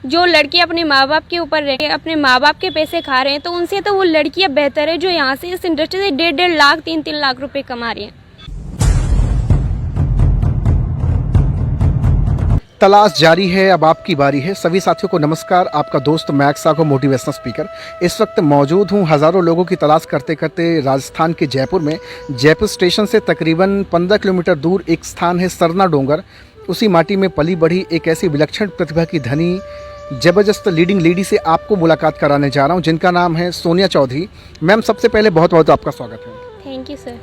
जो लड़के अपने माँ बाप के ऊपर रह के अपने माँ बाप के पैसे खा रहे हैं, तो उनसे तो वो लड़कियाँ बेहतर है जो यहाँ से इस इंडस्ट्री से 1.5 लाख 3 लाख रुपए कमा रही हैं। तलाश जारी है, अब आपकी बारी है। सभी साथियों को नमस्कार। आपका दोस्त मैक्स साको मोटिवेशनल स्पीकर इस वक्त मौजूद हूँ हज़ारों लोगों की तलाश करते करते राजस्थान के जयपुर में। जयपुर स्टेशन से तकरीबन 15 किलोमीटर दूर एक स्थान है सरना डोंगर। उसी माटी में पली बढ़ी एक ऐसी विलक्षण प्रतिभा की धनी ज़बरदस्त लीडिंग लेडी से आपको मुलाकात कराने जा रहा हूँ, जिनका नाम है सोनिया चौधरी। मैम, सबसे पहले बहुत बहुत आपका स्वागत है। Thank you sir.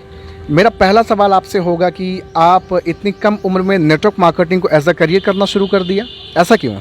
मेरा पहला सवाल आपसे होगा कि आप इतनी कम उम्र में नेटवर्क मार्केटिंग को एज अ करियर करना शुरू कर दिया, ऐसा क्यों?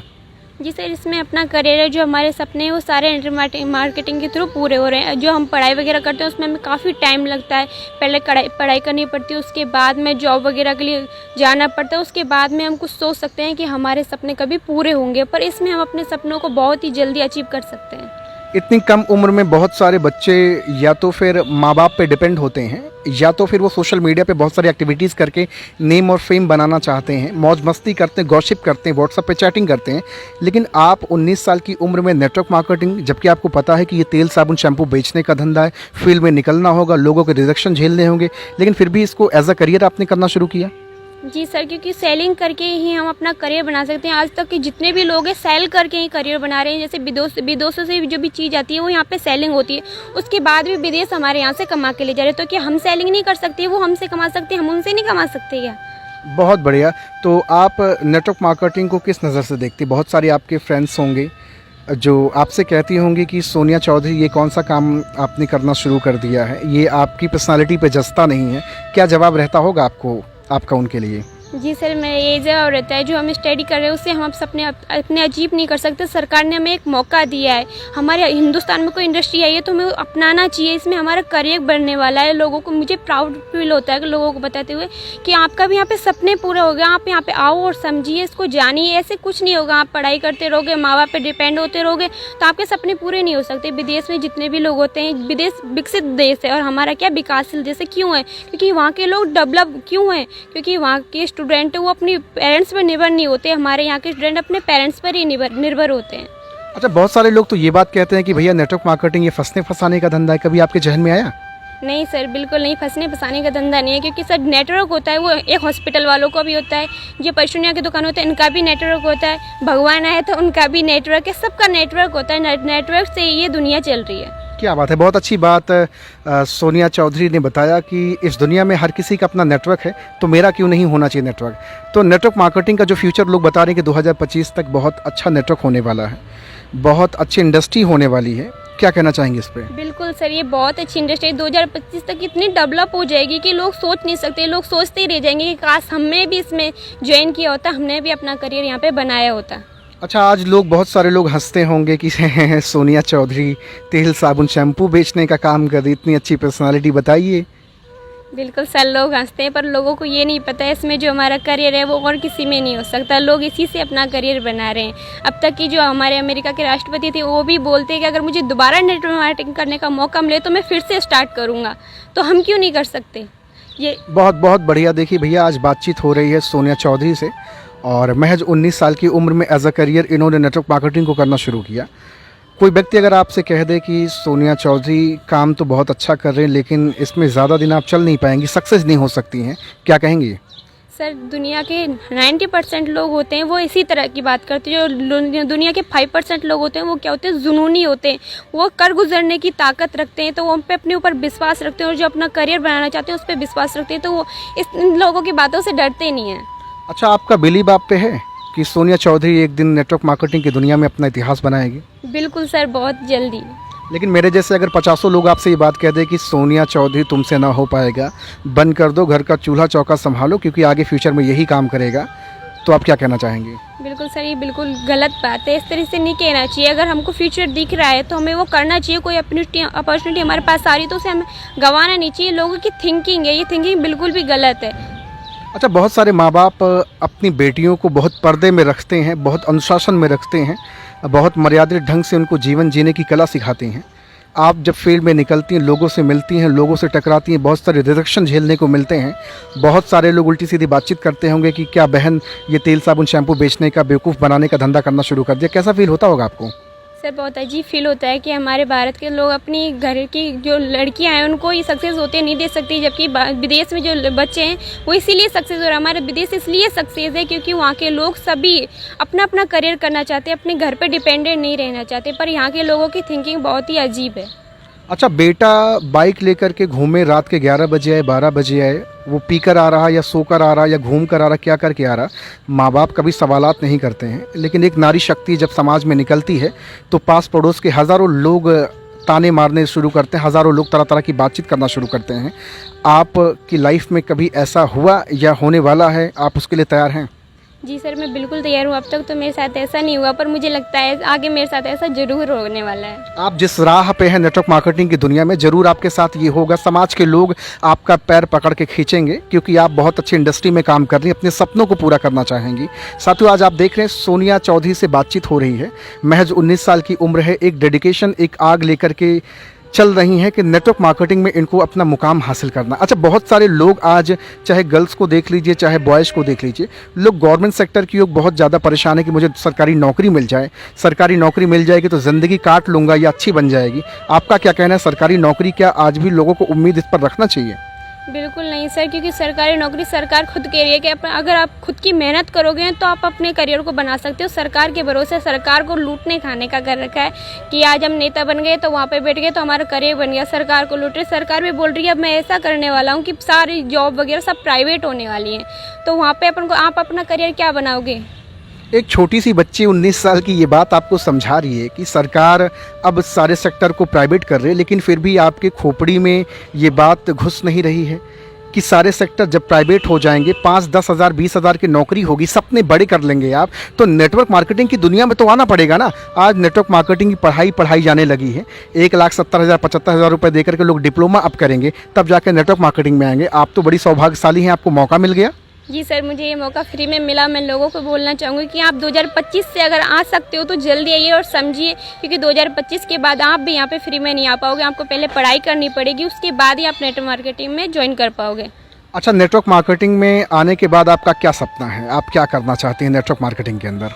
जी सर, इसमें अपना करियर है, जो हमारे सपने हैं वो सारे इंटरनेट मार्केटिंग के थ्रू पूरे हो रहे हैं। जो हम पढ़ाई वगैरह करते हैं उसमें हमें काफ़ी टाइम लगता है। पहले पढ़ाई करनी पड़ती है, उसके बाद में जॉब वगैरह के लिए जाना पड़ता है, उसके बाद में हम कुछ सोच सकते हैं कि हमारे सपने कभी पूरे होंगे, पर इसमें हम अपने सपनों को बहुत ही जल्दी अचीव कर सकते हैं। इतनी कम उम्र में बहुत सारे बच्चे या तो फिर माँ बाप पे डिपेंड होते हैं, या तो फिर वो सोशल मीडिया पे बहुत सारी एक्टिविटीज़ करके नेम और फेम बनाना चाहते हैं, मौज मस्ती करते हैं, गॉसिप करते हैं, व्हाट्सएप पे चैटिंग करते हैं। लेकिन आप 19 साल की उम्र में नेटवर्क मार्केटिंग, जबकि आपको पता है कि ये तेल साबुन शैम्पू बेचने का धंधा है, फील्ड में निकलना होगा, लोगों के रिजेक्शन झेलने होंगे, लेकिन फिर भी इसको एज अ करियर आपने करना शुरू किया। जी सर, क्योंकि सेलिंग करके ही हम अपना करियर बना सकते हैं। आज तक के जितने भी लोग हैं सेल करके ही करियर बना रहे हैं। जैसे विदेशों से जो भी चीज़ आती है वो यहाँ पे सेलिंग होती है, उसके बाद भी विदेश हमारे यहाँ से कमा के ले जा रहे हैं। तो क्या हम सेलिंग नहीं कर सकते? वो हमसे कमा सकते हैं, हम उनसे नहीं कमा सकते क्या? बहुत बढ़िया। तो आप नेटवर्क मार्केटिंग को किस नज़र से देखती? बहुत सारे आपके फ्रेंड्स होंगे जो आपसे कहती होंगी कि सोनिया चौधरी ये कौन सा काम आपने करना शुरू कर दिया है, ये आपकी पर्सनालिटी पे जचता नहीं है। क्या जवाब रहता होगा आपका उनके लिए? जी सर, मेरा ये जवाब रहता है, जो हम स्टडी कर रहे हैं उससे हम अपने अचीव नहीं कर सकते। सरकार ने हमें एक मौका दिया है, हमारे हिंदुस्तान में कोई इंडस्ट्री आई है तो हमें अपनाना चाहिए। इसमें हमारा करियर बढ़ने वाला है। लोगों को, मुझे प्राउड फील होता है कि लोगों को बताते हुए कि आपका भी यहाँ पे सपने पूरे हो गए। आप यहाँ पे आओ और समझिए, इसको जानिए। ऐसे कुछ नहीं होगा, आप पढ़ाई करते रहोगे, माँ बाप पे डिपेंड होते रहोगे तो आपके सपने पूरे नहीं हो सकते। विदेश में जितने भी लोग होते हैं, विदेश विकसित देश है और हमारा क्या विकासशील देश है। क्यों है? क्योंकि वहाँ के लोग डेवलप क्यों हैं? क्योंकि वहाँ के स्टूडेंट वो अपनी पेरेंट्स पर निर्भर नहीं होते। हमारे यहाँ के स्टूडेंट अपने पेरेंट्स पर ही निर्भर होते हैं। अच्छा, बहुत सारे लोग तो ये बात कहते हैं कि भैया नेटवर्क मार्केटिंग ये फंसने फंसाने का धंधा है। कभी आपके जहन में आया? नहीं सर, बिल्कुल नहीं, फंसने फंसाने का धंधा नहीं है। क्योंकि सर नेटवर्क होता है वो एक हॉस्पिटल वालों को भी होता है, जो परचूनिया की दुकान होता है इनका भी नेटवर्क होता है, भगवान आए तो उनका भी नेटवर्क है, सबका नेटवर्क होता है। नेटवर्क से ये दुनिया चल रही है। क्या बात है, बहुत अच्छी बात सोनिया चौधरी ने बताया कि इस दुनिया में हर किसी का अपना नेटवर्क है, तो मेरा क्यों नहीं होना चाहिए नेटवर्क। तो नेटवर्क मार्केटिंग का जो फ्यूचर लोग बता रहे हैं कि 2025 तक बहुत अच्छा नेटवर्क होने वाला है, बहुत अच्छी इंडस्ट्री होने वाली है। क्या कहना चाहेंगे इस पर? बिल्कुल सर, ये बहुत अच्छी इंडस्ट्री 2025 तक इतनी डेवलप हो जाएगी कि लोग सोच नहीं सकते। लोग सोचते ही रह जाएंगे कि काश हमने भी इसमें ज्वाइन किया होता, हमने भी अपना करियर यहाँ पे बनाया होता। अच्छा, आज बहुत सारे लोग हंसते होंगे कि सोनिया चौधरी तेल साबुन शैम्पू बेचने का काम कर रही, इतनी अच्छी पर्सनालिटी, बताइए। बिल्कुल सर, लोग हंसते हैं, पर लोगों को ये नहीं पता है इसमें जो हमारा करियर है वो और किसी में नहीं हो सकता। लोग इसी से अपना करियर बना रहे हैं। अब तक की जो हमारे अमेरिका के राष्ट्रपति थे वो भी बोलते हैं कि अगर मुझे दोबारा नेटवर्क मार्केटिंग करने का मौका मिले तो मैं फिर से स्टार्ट करूँगा, तो हम क्यों नहीं कर सकते? ये बहुत बहुत बढ़िया। देखिए भैया, आज बातचीत हो रही है सोनिया चौधरी से और महज 19 साल की उम्र में एज अ करियर इन्होंने नेटवर्क मार्केटिंग को करना शुरू किया। कोई व्यक्ति अगर आपसे कह दे कि सोनिया चौधरी काम तो बहुत अच्छा कर रहे हैं लेकिन इसमें ज़्यादा दिन आप चल नहीं पाएंगी, सक्सेस नहीं हो सकती हैं, क्या कहेंगी? सर, दुनिया के 90% लोग होते हैं वो इसी तरह की बात करते हैं। जो दुनिया के 5% लोग होते हैं वो क्या होते हैं? जुनूनी होते हैं। वो कर गुजरने की ताकत रखते हैं, तो वो पे अपने ऊपर विश्वास रखते हैं और जो अपना करियर बनाना चाहते हैं उस पर विश्वास रखते हैं, तो वो इन लोगों की बातों से डरते नहीं हैं। अच्छा, आपका बिलीव आप पे है कि सोनिया चौधरी एक दिन नेटवर्क मार्केटिंग की दुनिया में अपना इतिहास बनाएगी? बिल्कुल सर, बहुत जल्दी। लेकिन मेरे जैसे अगर 50 लोग आपसे ये बात कह दे कि सोनिया चौधरी तुमसे ना हो पाएगा, बंद कर दो, घर का चूल्हा चौका संभालो क्योंकि आगे फ्यूचर में यही काम करेगा, तो आप क्या कहना चाहेंगे? बिल्कुल सर, ये बिल्कुल गलत बात है। इस तरह से नहीं कहना चाहिए। अगर हमको फ्यूचर दिख रहा है तो हमें वो करना चाहिए। कोई अपॉर्चुनिटी हमारे पास आ रही है तो उसे हमें गंवाना नहीं चाहिए। लोगों की थिंकिंग है, ये थिंकिंग बिल्कुल भी गलत है। अच्छा, बहुत सारे माँ बाप अपनी बेटियों को बहुत पर्दे में रखते हैं, बहुत अनुशासन में रखते हैं, बहुत मर्यादित ढंग से उनको जीवन जीने की कला सिखाते हैं। आप जब फील्ड में निकलती हैं, लोगों से मिलती हैं, लोगों से टकराती हैं, बहुत सारे रिजेक्शन झेलने को मिलते हैं। बहुत सारे लोग उल्टी सीधी बातचीत करते होंगे कि क्या बहन ये तेल साबुन शैम्पू बेचने का, बेवकूफ़ बनाने का धंधा करना शुरू कर दिया। कैसा फील होता होगा आपको? सर बहुत अजीब फील होता है कि हमारे भारत के लोग अपनी घर की जो लड़कियां हैं उनको ये सक्सेस होते नहीं दे सकती, जबकि विदेश में जो बच्चे हैं वो इसीलिए सक्सेस हो रहा है। हमारे विदेश इसलिए सक्सेस है क्योंकि वहाँ के लोग सभी अपना अपना करियर करना चाहते हैं, अपने घर पे डिपेंडेंट नहीं रहना चाहते, पर यहाँ के लोगों की थिंकिंग बहुत ही अजीब है। अच्छा, बेटा बाइक लेकर के घूमे, रात के 11 बजे आए, 12 बजे आए, वो पीकर आ रहा या सोकर आ रहा या घूम कर आ रहा, क्या करके आ रहा, माँ बाप कभी सवालात नहीं करते हैं। लेकिन एक नारी शक्ति जब समाज में निकलती है तो पास पड़ोस के हज़ारों लोग ताने मारने शुरू करते हैं, हज़ारों लोग तरह तरह की बातचीत करना शुरू करते हैं। आपकी लाइफ में कभी ऐसा हुआ या होने वाला है? आप उसके लिए तैयार हैं? जी सर, मैं बिल्कुल तैयार हूँ। अब तक तो मेरे साथ ऐसा नहीं हुआ, पर मुझे लगता है आगे मेरे साथ ऐसा ज़रूर होने वाला है। आप जिस राह पे हैं नेटवर्क मार्केटिंग की दुनिया में, ज़रूर आपके साथ ये होगा। समाज के लोग आपका पैर पकड़ के खींचेंगे क्योंकि आप बहुत अच्छी इंडस्ट्री में काम कर रही हैं, अपने सपनों को पूरा करना चाहेंगी। साथियों, आज आप देख रहे हैं सोनिया चौधरी से बातचीत हो रही है। महज 19 साल की उम्र है, एक डेडिकेशन, एक आग लेकर के चल रही हैं कि नेटवर्क मार्केटिंग में इनको अपना मुकाम हासिल करना। अच्छा, बहुत सारे लोग आज, चाहे गर्ल्स को देख लीजिए चाहे बॉयज़ को देख लीजिए, लोग गवर्नमेंट सेक्टर की ओर बहुत ज़्यादा परेशान है कि मुझे सरकारी नौकरी मिल जाए, सरकारी नौकरी मिल जाएगी तो ज़िंदगी काट लूँगा या अच्छी बन जाएगी। आपका क्या कहना है, सरकारी नौकरी क्या आज भी लोगों को उम्मीद इस पर रखना चाहिए? बिल्कुल नहीं सर, क्योंकि सरकारी नौकरी सरकार खुद कह रही है कि अगर आप खुद की मेहनत करोगे तो आप अपने करियर को बना सकते हो। सरकार के भरोसे सरकार को लूटने खाने का कर रखा है कि आज हम नेता बन गए तो वहाँ पे बैठ गए तो हमारा करियर बन गया। सरकार को लूट रही, सरकार भी बोल रही है अब मैं ऐसा करने वाला हूँ कि सारी जॉब वगैरह सब प्राइवेट होने वाली हैं, तो वहाँ पे अपन को आप अपना करियर क्या बनाओगे? एक छोटी सी बच्ची 19 साल की ये बात आपको समझा रही है कि सरकार अब सारे सेक्टर को प्राइवेट कर रही है, लेकिन फिर भी आपके खोपड़ी में ये बात घुस नहीं रही है कि सारे सेक्टर जब प्राइवेट हो जाएंगे, 5-10 हज़ार 20 हज़ार की नौकरी होगी, सपने बड़े कर लेंगे आप, तो नेटवर्क मार्केटिंग की दुनिया में तो आना पड़ेगा ना। आज नेटवर्क मार्केटिंग की पढ़ाई जाने लगी है। 1,70,000 75,000 रुपये देकर के लोग डिप्लोमा अप करेंगे, तब जाकर नेटवर्क मार्केटिंग में आएंगे। आप तो बड़ी सौभाग्यशाली हैं, आपको मौका मिल गया। जी सर, मुझे ये मौका फ्री में मिला। मैं लोगों को बोलना चाहूँगी कि आप 2025 से अगर आ सकते हो तो जल्दी आइए और समझिए, क्योंकि 2025 के बाद आप भी यहाँ पे फ्री में नहीं आ पाओगे। आपको पहले पढ़ाई करनी पड़ेगी, उसके बाद ही आप नेटवर्क मार्केटिंग में ज्वाइन कर पाओगे। अच्छा, नेटवर्क मार्केटिंग में आने के बाद आपका क्या सपना है? आप क्या करना चाहते हैं नेटवर्क मार्केटिंग के अंदर?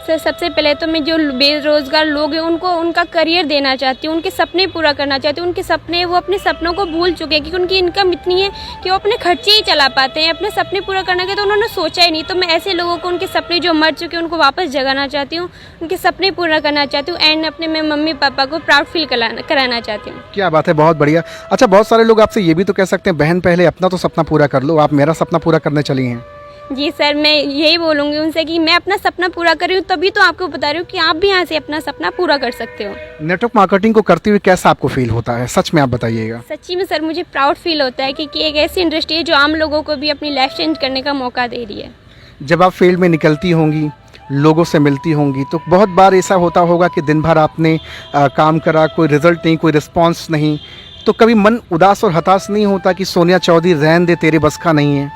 सर सबसे पहले तो मैं जो बेरोज़गार लोग हैं उनको उनका करियर देना चाहती हूँ, उनके सपने पूरा करना चाहती हूँ। उनके सपने, वो अपने सपनों को भूल चुके हैं क्योंकि उनकी इनकम इतनी है कि वो अपने खर्चे ही चला पाते हैं। अपने सपने पूरा करने के तो उन्होंने सोचा ही नहीं। तो मैं ऐसे लोगों को, उनके सपने जो मर चुके हैं उनको वापस जगाना चाहती हूँ, उनके सपने पूरा करना चाहती हूँ एंड अपने मैं मम्मी पापा को प्राउड फील कराना चाहती हूँ। क्या बात है, बहुत बढ़िया। अच्छा, बहुत सारे लोग आपसे ये भी तो कह सकते हैं बहन पहले अपना तो सपना पूरा कर लो, आप मेरा सपना पूरा करने चली हैं। जी सर, मैं यही बोलूँगी उनसे कि मैं अपना सपना पूरा कर रही हूँ, तभी तो आपको बता रही हूँ कि आप भी यहाँ से अपना सपना पूरा कर सकते हो। नेटवर्क मार्केटिंग को करते हुए कैसा आपको फील होता है, सच में आप बताइएगा? सच्ची में सर मुझे प्राउड फील होता है कि एक ऐसी इंडस्ट्री है जो आम लोगों को भी अपनी लाइफ चेंज करने का मौका दे रही है। जब आप फील्ड में निकलती होंगी, लोगों से मिलती होंगी, तो बहुत बार ऐसा होता होगा कि दिन भर आपने काम करा, कोई रिजल्ट नहीं, कोई रिस्पॉन्स नहीं, तो कभी मन उदास और हताश नहीं होता कि सोनिया चौधरी रहने दे, तेरे बस का नहीं है?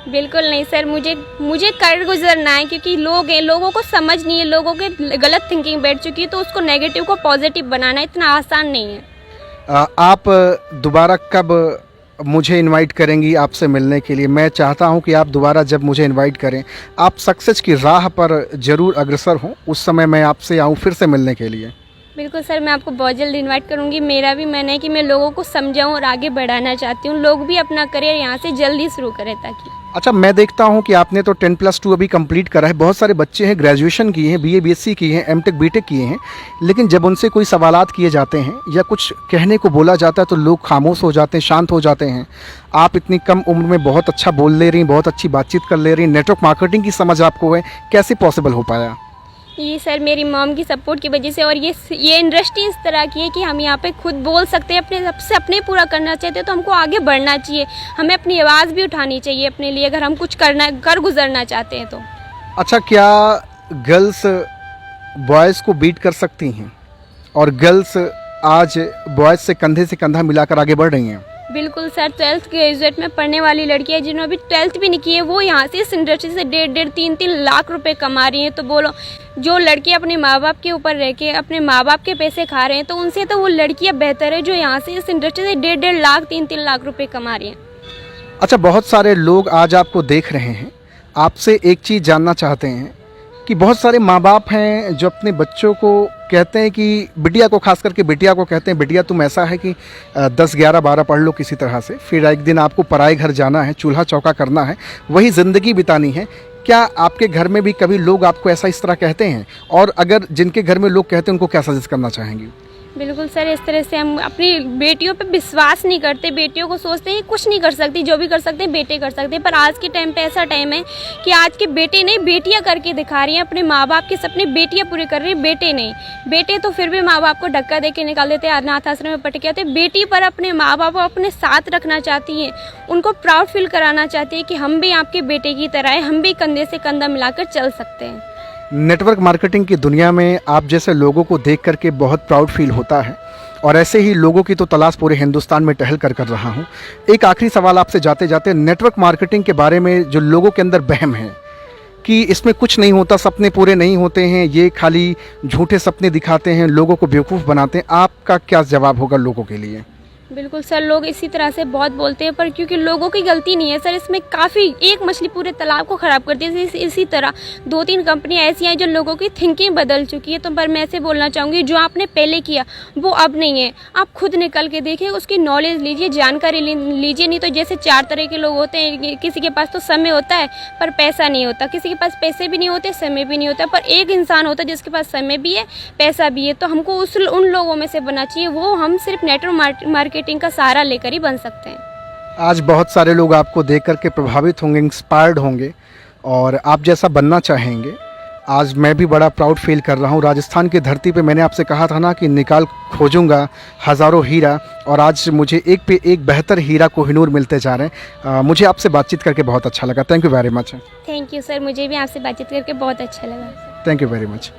बिल्कुल नहीं सर, मुझे कर गुजरना है क्योंकि लोग हैं, लोगों को समझ नहीं है, लोगों के गलत थिंकिंग बैठ चुकी है, तो उसको नेगेटिव को पॉजिटिव बनाना इतना आसान नहीं है। आप दोबारा कब मुझे इनवाइट करेंगी आपसे मिलने के लिए? मैं चाहता हूं कि आप दोबारा जब मुझे इनवाइट करें, आप सक्सेस की राह पर ज़रूर अग्रसर हों, उस समय मैं आपसे आऊं फिर से मिलने के लिए। बिल्कुल सर, मैं आपको बहुत जल्द इनवाइट करूंगी। मेरा भी मन है कि मैं लोगों को समझाऊं और आगे बढ़ाना चाहती हूं, लोग भी अपना करियर यहाँ से जल्दी शुरू करें ताकि। अच्छा, मैं देखता हूं कि आपने तो 10+2 अभी कंप्लीट करा है। बहुत सारे बच्चे हैं, ग्रेजुएशन किए हैं, BA BSc किए हैं, MTech BTech किए हैं, लेकिन जब उनसे कोई सवालात किए जाते हैं या कुछ कहने को बोला जाता है तो लोग खामोश हो जाते हैं, शांत हो जाते हैं। आप इतनी कम उम्र में बहुत अच्छा बोल ले रही हैं, बहुत अच्छी बातचीत कर ले रही हैं, नेटवर्क मार्केटिंग की समझ आपको है, कैसे पॉसिबल हो पाया? ये सर मेरी मॉम की सपोर्ट की वजह से, और ये इंडस्ट्री इस तरह की है कि हम यहाँ पे खुद बोल सकते हैं, अपने सबसे अपने पूरा करना चाहते हैं तो हमको आगे बढ़ना चाहिए, हमें अपनी आवाज़ भी उठानी चाहिए अपने लिए अगर हम कुछ कर गुजरना चाहते हैं तो। अच्छा, क्या गर्ल्स बॉयज़ को बीट कर सकती हैं और गर्ल्स आज बॉयज़ से कंधे मिलाकर आगे बढ़ रही हैं? बिल्कुल सर, 12th ग्रेजुएट में पढ़ने वाली लड़कियां जिन्होंने अभी 12th भी नहीं की है, वो यहाँ से इस इंडस्ट्री से 1.5-3 लाख रुपए कमा रही हैं। तो बोलो, जो लड़कियां अपने माँ बाप के ऊपर रह के अपने माँ बाप के पैसे खा रहे हैं, तो उनसे तो वो लड़कियां बेहतर है जो यहाँ से इस इंडस्ट्री से 1.5 लाख 3 लाख रुपए कमा रही हैं। अच्छा, बहुत सारे लोग आज आपको देख रहे हैं, आपसे एक चीज़ जानना चाहते हैं कि बहुत सारे माँ बाप हैं जो अपने बच्चों को कहते हैं कि बिटिया को, खास करके बिटिया को कहते हैं, बिटिया तुम ऐसा है कि 10, 11, 12 पढ़ लो किसी तरह से, फिर एक दिन आपको पराए घर जाना है, चूल्हा चौका करना है, वही ज़िंदगी बितानी है। क्या आपके घर में भी कभी लोग आपको ऐसा इस तरह कहते हैं? और अगर जिनके घर में लोग कहते हैं उनको क्या सजेस्ट करना चाहेंगी? बिल्कुल सर, इस तरह से हम अपनी बेटियों पे विश्वास नहीं करते। बेटियों को सोचते हैं कुछ नहीं कर सकती, जो भी कर सकते हैं बेटे कर सकते हैं। पर आज के टाइम पे ऐसा टाइम है कि आज के बेटे नहीं, बेटियां करके दिखा रही हैं। अपने माँ बाप के सपने बेटियां पूरे कर रही हैं, बेटे नहीं। बेटे तो फिर भी माँ बाप को धक्का दे के निकाल देते हैं, अनाथ आश्रम में पटक आते। बेटी पर अपने माँ बाप को अपने साथ रखना चाहती है, उनको प्राउड फील कराना चाहती है कि हम भी आपके बेटे की तरह हैं, हम भी कंधे से कंधा मिलाकर चल सकते हैं। नेटवर्क मार्केटिंग की दुनिया में आप जैसे लोगों को देख करके बहुत प्राउड फील होता है, और ऐसे ही लोगों की तो तलाश पूरे हिंदुस्तान में टहल कर रहा हूँ। एक आखिरी सवाल आपसे जाते जाते, नेटवर्क मार्केटिंग के बारे में जो लोगों के अंदर वहम है कि इसमें कुछ नहीं होता, सपने पूरे नहीं होते हैं, ये खाली झूठे सपने दिखाते हैं, लोगों को बेवकूफ़ बनाते हैं, आपका क्या जवाब होगा लोगों के लिए? बिल्कुल सर, लोग इसी तरह से बहुत बोलते हैं, पर क्योंकि लोगों की गलती नहीं है सर। इसमें काफ़ी, एक मछली पूरे तालाब को ख़राब करती है। इसी तरह 2-3 कंपनियां ऐसी हैं जो लोगों की थिंकिंग बदल चुकी है। तो पर मैं ऐसे बोलना चाहूँगी, जो आपने पहले किया वो अब नहीं है। आप खुद निकल के देखिए, उसकी नॉलेज लीजिए, जानकारी लीजिए। नहीं तो जैसे 4 तरह के लोग होते हैं, किसी के पास तो समय होता है पर पैसा नहीं होता, किसी के पास पैसे भी नहीं होते, समय भी नहीं होता, पर एक इंसान होता है जिसके पास समय भी है, पैसा भी है। तो हमको उन लोगों में से बनना चाहिए। वो हम सिर्फ नेटवर्क मार्केटिंग का सहारा लेकर ही बन सकते हैं। आज बहुत सारे लोग आपको देख करके प्रभावित होंगे, इंस्पायर्ड होंगे, और आप जैसा बनना चाहेंगे। आज मैं भी बड़ा प्राउड फील कर रहा हूँ। राजस्थान की धरती पे मैंने आपसे कहा था ना कि निकाल खोजूंगा हज़ारों हीरा, और आज मुझे एक पे एक बेहतर हीरा कोहिनूर मिलते जा रहे हैं। मुझे आपसे बातचीत करके बहुत अच्छा लगा। Thank you very much. Thank you sir, मुझे भी आपसे बातचीत करके बहुत अच्छा लगा। Thank you very much.